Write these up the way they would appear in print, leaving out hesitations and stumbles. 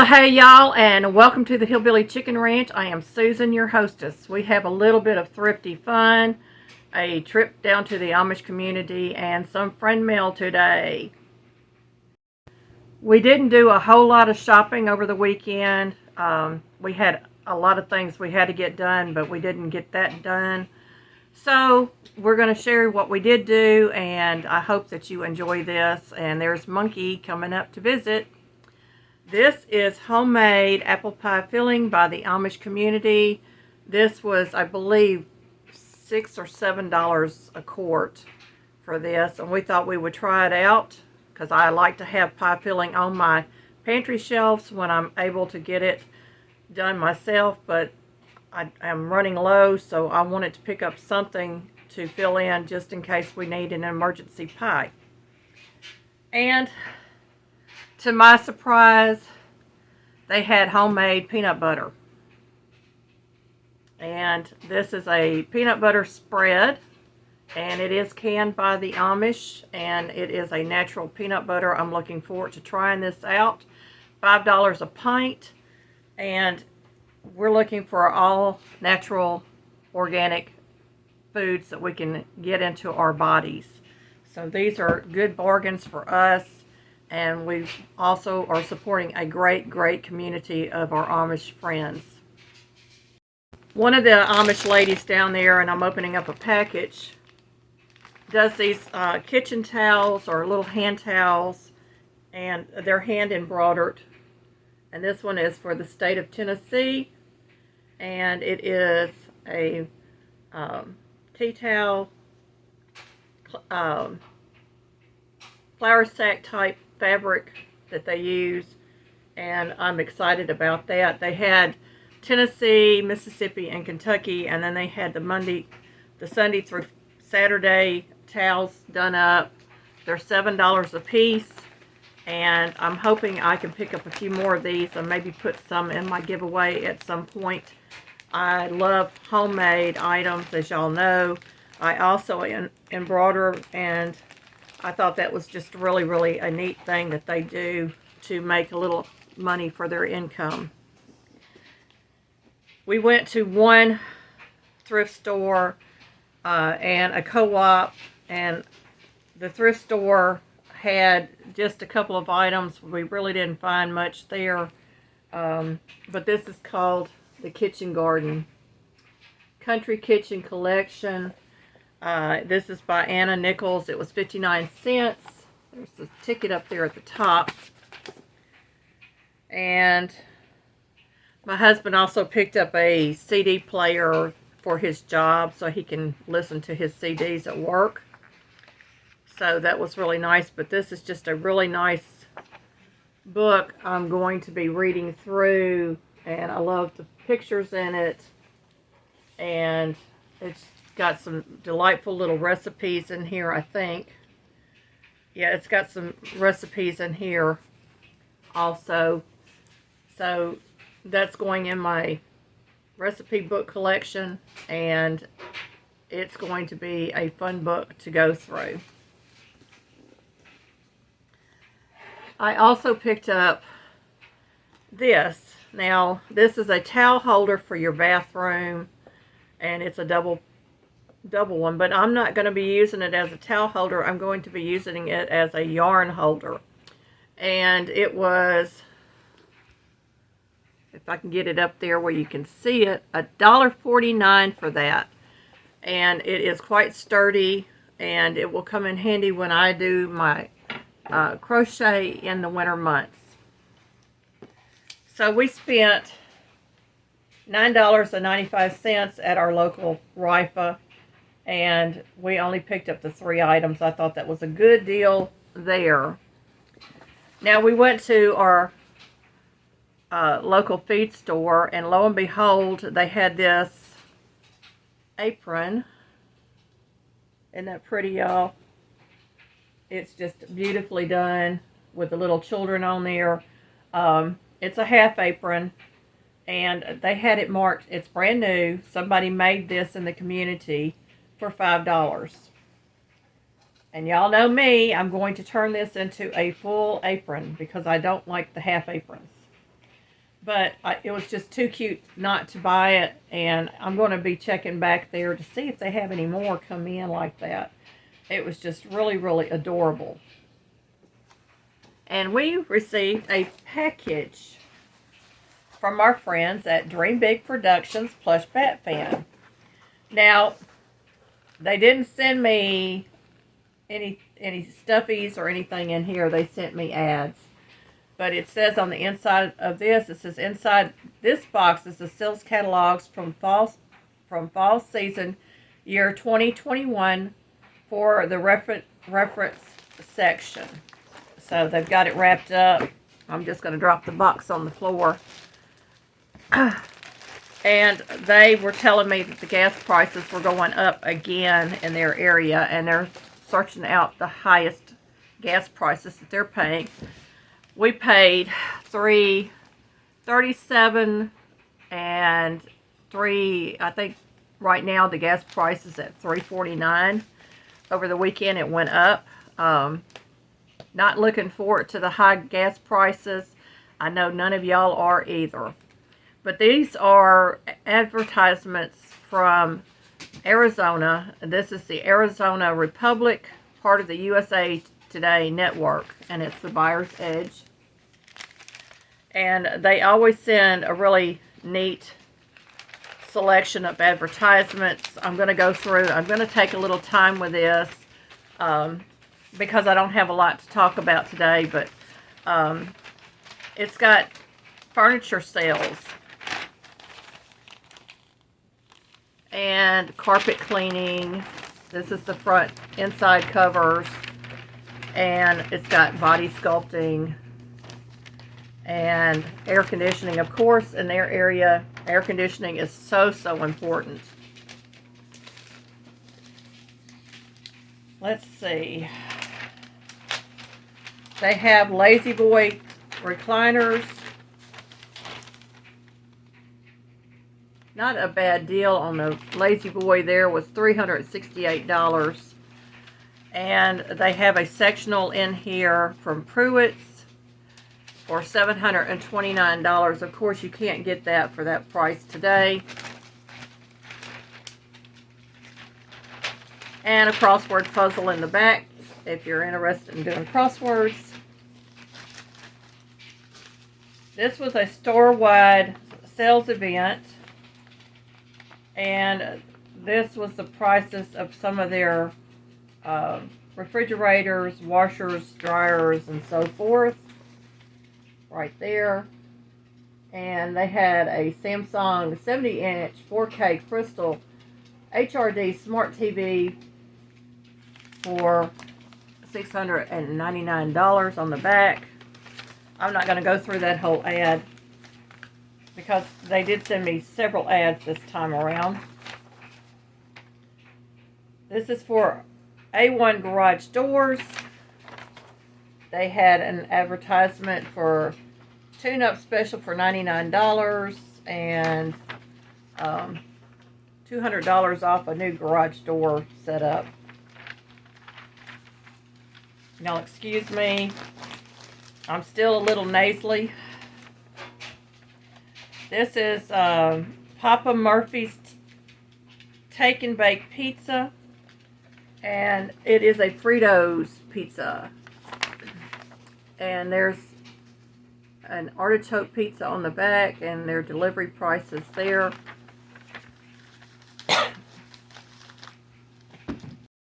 Hey y'all, and welcome to the Hillbilly Chicken Ranch. I am Susan, your hostess. We have a little bit of thrifty fun, a trip down to the Amish community, and some friend mail today. We didn't do a whole lot of shopping over the weekend. We had a lot of things we had to get done, but we didn't get that done. So we're going to share what we did do, and I hope that you enjoy this. And there's Monkey coming up to visit. This is homemade apple pie filling by the Amish Community. This was, I believe, $6 or $7 a quart for this, and we thought we would try it out because I like to have pie filling on my pantry shelves when I'm able to get it done myself, but I'm running low, so I wanted to pick up something to fill in just in case we need an emergency pie. And to my surprise, they had homemade peanut butter. And this is a peanut butter spread, and it is canned by the Amish, and it is a natural peanut butter. I'm looking forward to trying this out. $5 a pint, and we're looking for all natural organic foods that we can get into our bodies. So these are good bargains for us. And we also are supporting a great community of our Amish friends. One of the Amish ladies down there, and I'm opening up a package, does these kitchen towels or little hand towels, and they're hand embroidered. And this one is for the state of Tennessee, and it is a tea towel, flour sack type fabric that they use, and I'm excited about that. They had Tennessee, Mississippi, and Kentucky, and then they had the Sunday through Saturday towels done up. They're $7 a piece, and I'm hoping I can pick up a few more of these and maybe put some in my giveaway at some point. I love homemade items, as y'all know. I also embroider, and I thought that was just really a neat thing that they do to make a little money for their income. We went to one thrift store and a co-op, and the thrift store had just a couple of items. We really didn't find much there, but this is called the Kitchen Garden Country Kitchen Collection. This is by Anna Nichols. It was 59 cents. There's the ticket up there at the top. And my husband also picked up a CD player for his job so he can listen to his CDs at work. So that was really nice. But this is just a really nice book I'm going to be reading through. And I love the pictures in it. And it's got some delightful little recipes in here, I think. Yeah, it's got some recipes in here also. So that's going in my recipe book collection, and it's going to be a fun book to go through. I also picked up this. Now, this is a towel holder for your bathroom, and it's a double one, but I'm not going to be using it as a towel holder. I'm going to be using it as a yarn holder. And it was, if I can get it up there where you can see it, $1.49 for that. And it is quite sturdy, and it will come in handy when I do my crochet in the winter months. So we spent $9.95 at our local Rifa, and we only picked up the 3 items. I thought that was a good deal there. Now we went to our local feed store, and lo and behold, they had this apron. Isn't that pretty, y'all? It's just beautifully done with the little children on there. It's a half apron, and they had it marked, it's brand new. Somebody made this in the community for $5. And y'all know me, I'm going to turn this into a full apron because I don't like the half aprons. but it was just too cute not to buy it, and I'm going to be checking back there to see if they have any more come in like that. It was just really, really adorable. And we received a package from our friends at Dream Big Productions Plush Bat Fan. Now, they didn't send me any stuffies or anything in here. They sent me ads. But it says on the inside of this, it says inside this box is the sales catalogs from fall season year 2021 for the reference section. So they've got it wrapped up. I'm just going to drop the box on the floor. And they were telling me that the gas prices were going up again in their area, and they're searching out the highest gas prices that they're paying. We paid $3.37 and I think right now the gas price is at $3.49. Over the weekend it went up. Not looking forward to the high gas prices. I know none of y'all are either. But these are advertisements from Arizona. This is the Arizona Republic, part of the USA Today network, and it's the Buyer's Edge. And they always send a really neat selection of advertisements. I'm going to go through. I'm going to take a little time with this because I don't have a lot to talk about today, but it's got furniture sales and carpet cleaning. This is the front inside covers, and it's got body sculpting and air conditioning. Of course, in their area, air conditioning is so important. Let's see. They have Lazy Boy recliners. Not a bad deal on the Lazy Boy. There was $368. And they have a sectional in here from Pruitt's for $729. Of course, you can't get that for that price today. And a crossword puzzle in the back if you're interested in doing crosswords. This was a store-wide sales event, and this was the prices of some of their refrigerators, washers, dryers, and so forth. Right there. And they had a Samsung 70-inch 4K Crystal HRD Smart TV for $699 on the back. I'm not going to go through that whole ad because they did send me several ads this time around. This is for A1 garage doors. They had an advertisement for tune-up special for $99 and $200 off a new garage door setup. Y'all excuse me. I'm still a little nasally. This is Papa Murphy's Take and Bake Pizza. And it is a Fritos pizza. And there's an artichoke pizza on the back, and their delivery price is there.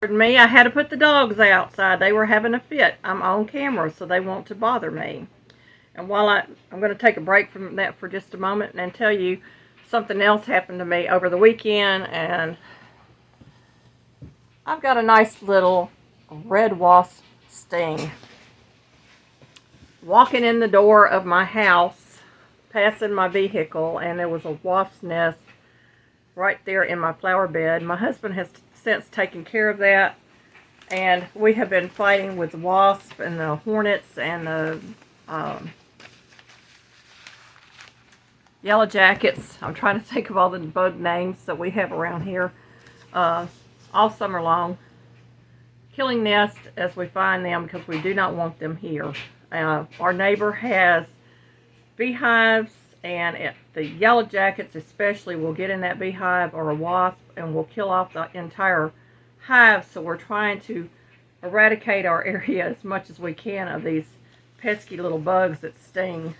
Pardon me, I had to put the dogs outside. They were having a fit. I'm on camera, so they want to bother me. And while I'm going to take a break from that for just a moment and tell you something else happened to me over the weekend, and I've got a nice little red wasp sting. Walking in the door of my house, passing my vehicle, and there was a wasp's nest right there in my flower bed. My husband has since taken care of that, and we have been fighting with the wasp and the hornets and the yellow jackets. I'm trying to think of all the bug names that we have around here all summer long. Killing nests as we find them because we do not want them here. Our neighbor has beehives And the yellow jackets especially will get in that beehive or a wasp and will kill off the entire hive. So we're trying to eradicate our area as much as we can of these pesky little bugs that sting,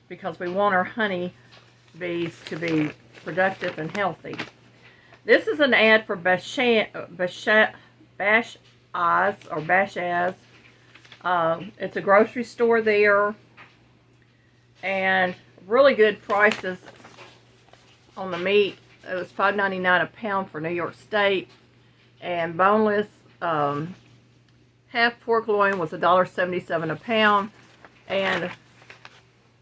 because we want our honey bees to be productive and healthy. This is an ad for Bash Az. It's a grocery store there, and really good prices on the meat. It was $5.99 a pound for New York State, and boneless half pork loin was $1.77 a pound, and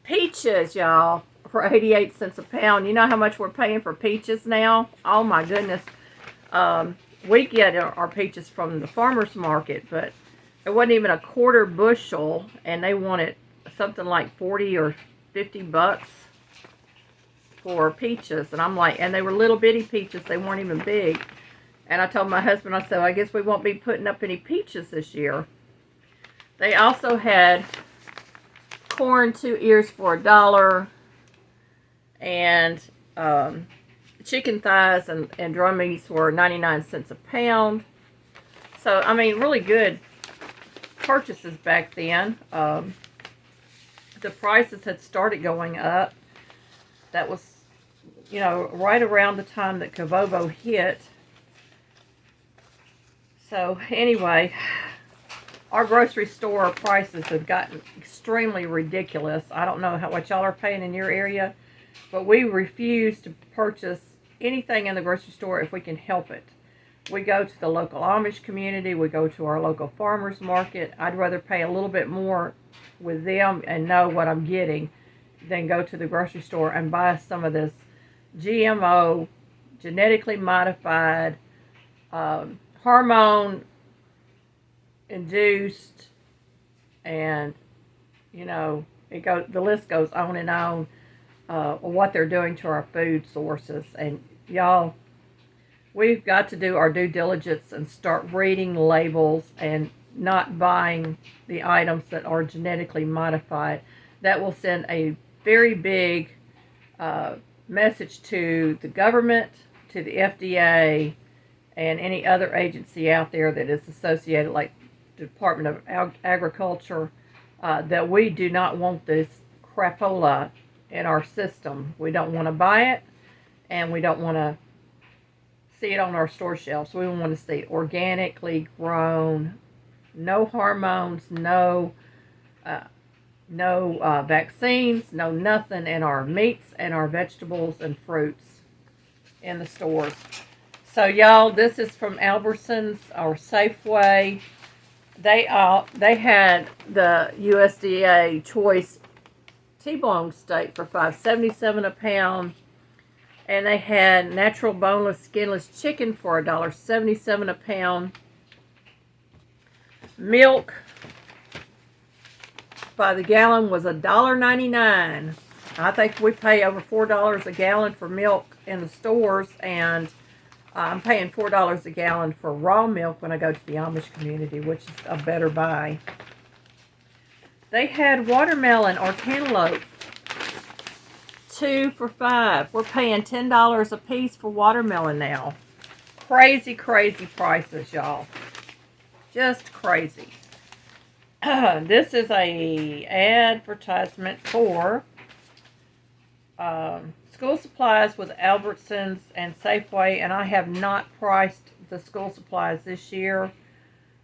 peaches, y'all, for 88 cents a pound. You know how much we're paying for peaches now? Oh my goodness. We get our peaches from the farmer's market, but it wasn't even a quarter bushel, and they wanted something like 40 or 50 bucks for peaches. And I'm like, and they were little bitty peaches, they weren't even big. And I told my husband, I said, I guess we won't be putting up any peaches this year. They also had corn 2 ears for $1, and chicken thighs and drum meats were 99 cents a pound. So, I mean, really good purchases back then. The prices had started going up. That was, you know, right around the time that P.O.Box hit. So, anyway, our grocery store prices have gotten extremely ridiculous. I don't know what y'all are paying in your area, but we refuse to purchase anything in the grocery store if we can help it. We go to the local Amish community. We go to our local farmers market. I'd rather pay a little bit more with them and know what I'm getting than go to the grocery store and buy some of this GMO, genetically modified, hormone induced, and you know, the list goes on and on, what they're doing to our food sources. And y'all, we've got to do our due diligence and start reading labels and not buying the items that are genetically modified. That will send a very big message to the government, to the FDA, and any other agency out there that is associated, like the Department of Agriculture, that we do not want this crapola in our system. We don't want to buy it, and we don't want to see it on our store shelves. We want to see organically grown, no hormones, no vaccines, no nothing in our meats and our vegetables and fruits in the stores. So y'all, this is from Albertsons or Safeway. They had the USDA choice T-bone steak for $5.77 a pound. And they had natural boneless, skinless chicken for $1.77 a pound. Milk by the gallon was $1.99. I think we pay over $4 a gallon for milk in the stores, and I'm paying $4 a gallon for raw milk when I go to the Amish community, which is a better buy. They had watermelon or cantaloupe, 2 for $5. We're paying $10 a piece for watermelon now. Crazy, crazy prices, y'all. Just crazy. This is a advertisement for school supplies with Albertsons and Safeway, and I have not priced the school supplies this year.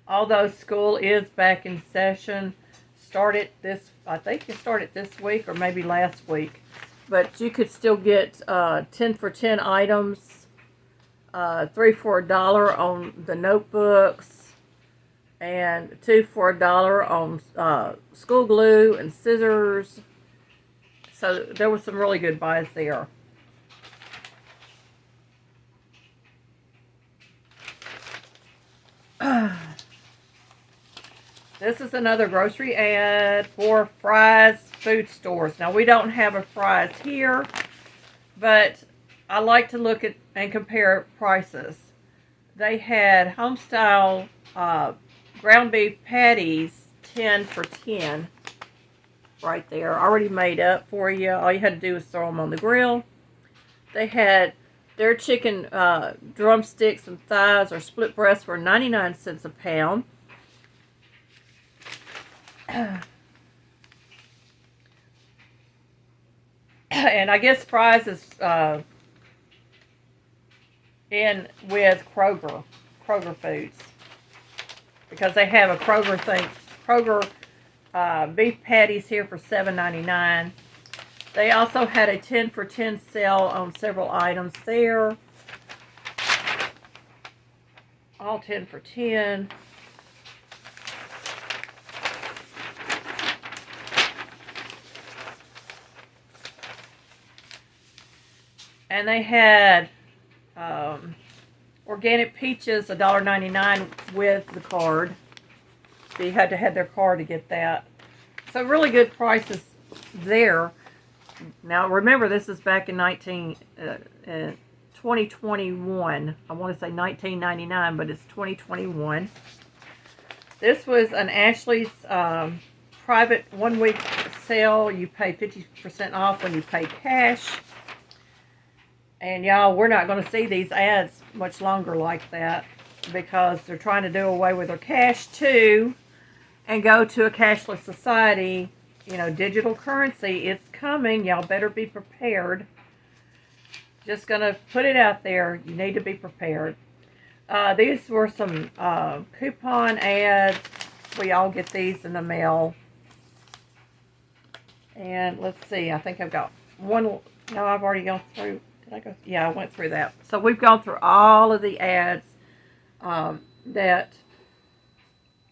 Although school is back in session, I think it started this week or maybe last week. But you could still get 10 for 10 items, 3 for $1 on the notebooks, and 2 for $1 on school glue and scissors. So there was some really good buys there. This is another grocery ad for Fry's food stores. Now, we don't have a Fry's here, but I like to look at and compare prices. They had homestyle ground beef patties, 10 for $10. right there, already made up for you. All you had to do was throw them on the grill. They had their chicken drumsticks and thighs or split breasts for 99 cents a pound. And I guess fries is in with Kroger Foods, because they have a Kroger beef patties here for $7.99. They also had a 10 for 10 sale on several items there. All 10 for 10. And they had organic peaches, $1.99 with the card. So you had to have their card to get that. So really good prices there. Now remember, this is back in 2021. I want to say 1999, but it's 2021. This was an Ashley's private 1 week sale. You pay 50% off when you pay cash. And y'all, we're not going to see these ads much longer like that, because they're trying to do away with their cash too and go to a cashless society. You know, digital currency, it's coming. Y'all better be prepared. Just going to put it out there. You need to be prepared. These were some coupon ads. We all get these in the mail. And let's see. I think I've got one. No, I've already gone through. Did I go? Yeah, I went through that. So we've gone through all of the ads that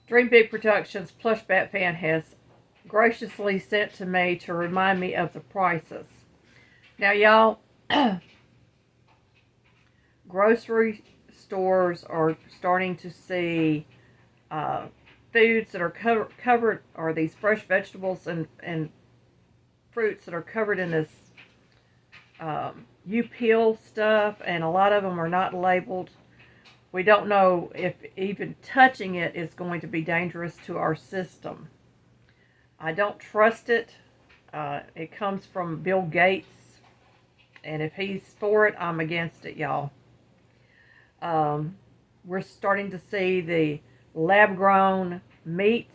Dream Big Productions Plush Bat Fan has graciously sent to me to remind me of the prices. Now, y'all, grocery stores are starting to see foods that are covered, or these fresh vegetables and fruits that are covered in this you-peel stuff, and a lot of them are not labeled. We don't know if even touching it is going to be dangerous to our system. I don't trust it. It comes from Bill Gates, and if he's for it, I'm against it, y'all. We're starting to see the lab-grown meats.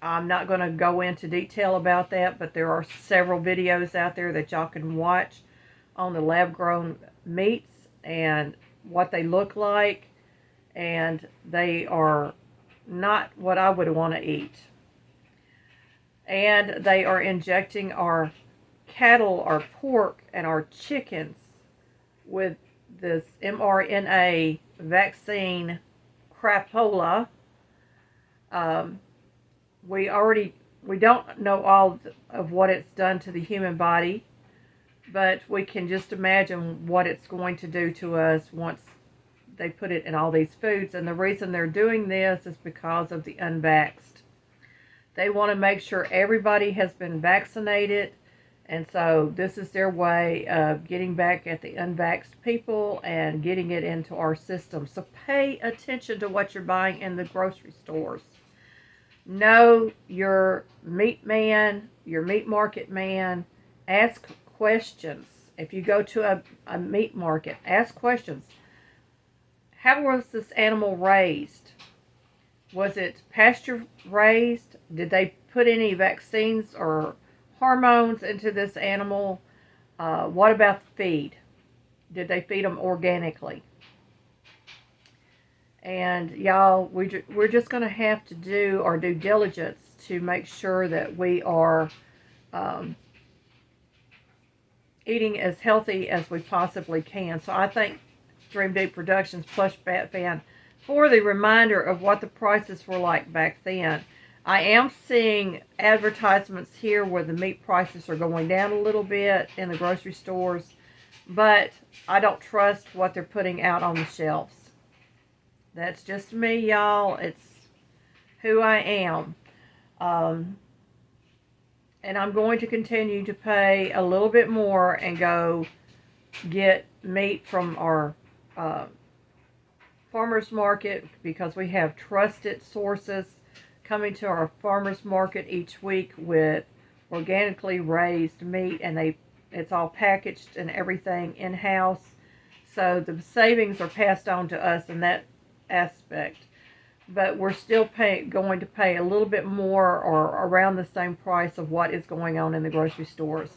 I'm not going to go into detail about that, but there are several videos out there that y'all can watch on the lab-grown meats and what they look like, and they are not what I would want to eat. And they are injecting our cattle, our pork, and our chickens with this mRNA vaccine crapola. We don't know all of what it's done to the human body, but we can just imagine what it's going to do to us once they put it in all these foods. And the reason they're doing this is because of the unvaxxed. They want to make sure everybody has been vaccinated, and so this is their way of getting back at the unvaxxed people and getting it into our system. So pay attention to what you're buying in the grocery stores. Know your meat man, your meat market man. Ask questions. If you go to a meat market, ask questions. How was this animal raised? Was it pasture raised? Did they put any vaccines or hormones into this animal? What about the feed? Did they feed them organically? And y'all, we're just going to have to do our due diligence to make sure that we are eating as healthy as we possibly can. So I thank Dream Big Productions Plush Bat Fan for the reminder of what the prices were like back then. I am seeing advertisements here where the meat prices are going down a little bit in the grocery stores, but I don't trust what they're putting out on the shelves. That's just me, y'all. It's who I am. And I'm going to continue to pay a little bit more and go get meat from our farmers market, because we have trusted sources coming to our farmers market each week with organically raised meat, and it's all packaged and everything in-house. So the savings are passed on to us in that aspect. But we're still going to pay a little bit more or around the same price of what is going on in the grocery stores.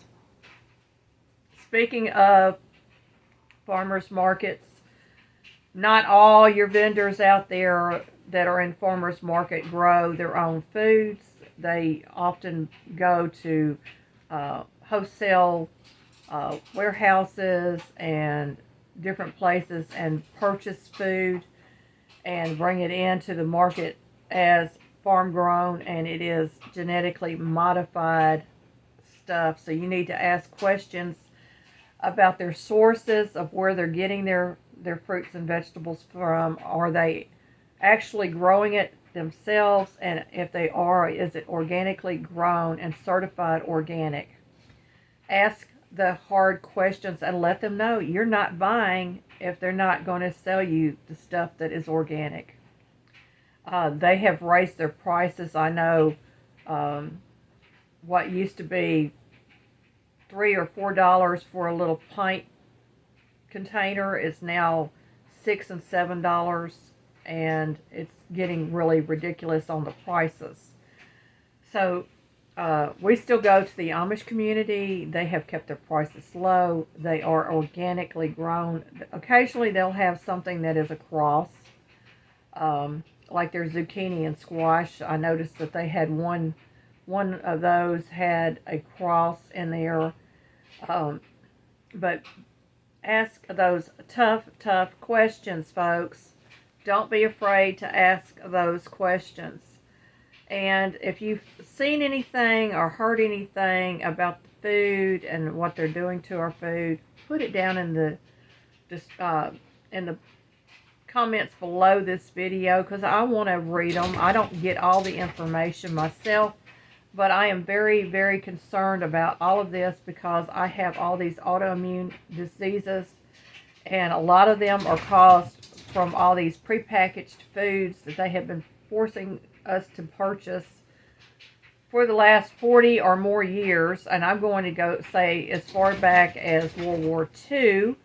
Speaking of farmers markets, not all your vendors out there that are in farmers market grow their own foods. They often go to wholesale warehouses and different places and purchase food and bring it into the market as farm grown, and it is genetically modified stuff. So you need to ask questions about their sources of where they're getting their fruits and vegetables from. Are they actually growing it themselves? And if they are, is it organically grown and certified organic? Ask the hard questions and let them know you're not buying if they're not going to sell you the stuff that is organic. They have raised their prices. I know what used to be $3 or $4 for a little pint container is now $6 and $7, and it's getting really ridiculous on the prices. So we still go to the Amish community. They have kept their prices low. They are organically grown. Occasionally they'll have something that is a cross, like their zucchini and squash. I noticed that they had one of those had a cross in there. But ask those tough questions, folks. Don't be afraid to ask those questions. And if you've seen anything or heard anything about the food and what they're doing to our food, put it down in the comments below this video, because I want to read them. I don't get all the information myself, but I am very, very concerned about all of this because I have all these autoimmune diseases, and a lot of them are caused from all these prepackaged foods that they have been forcing us to purchase for the last 40 or more years. And I'm going to go say as far back as World War II,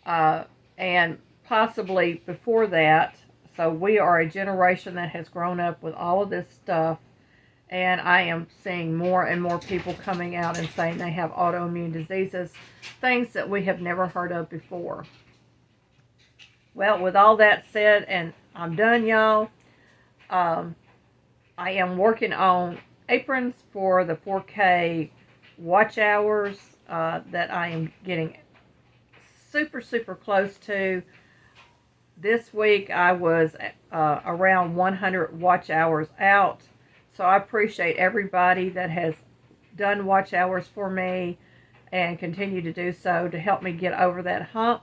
and possibly before that. So we are a generation that has grown up with all of this stuff, and I am seeing more and more people coming out and saying they have autoimmune diseases, things that we have never heard of before. Well, with all that said, and I'm done, y'all, I am working on aprons for the 4K watch hours that I am getting super, super close to. This week I was around 100 watch hours out. So I appreciate everybody that has done watch hours for me and continue to do so to help me get over that hump.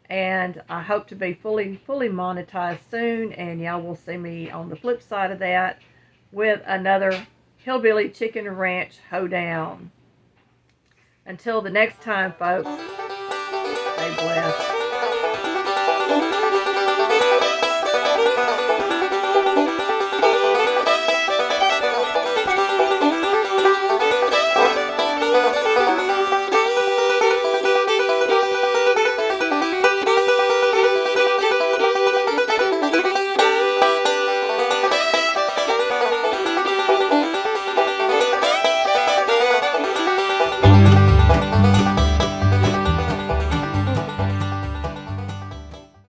And I hope to be fully monetized soon, and y'all will see me on the flip side of that with another Hillbilly Chicken Ranch hoedown. Until the next time, folks, stay blessed.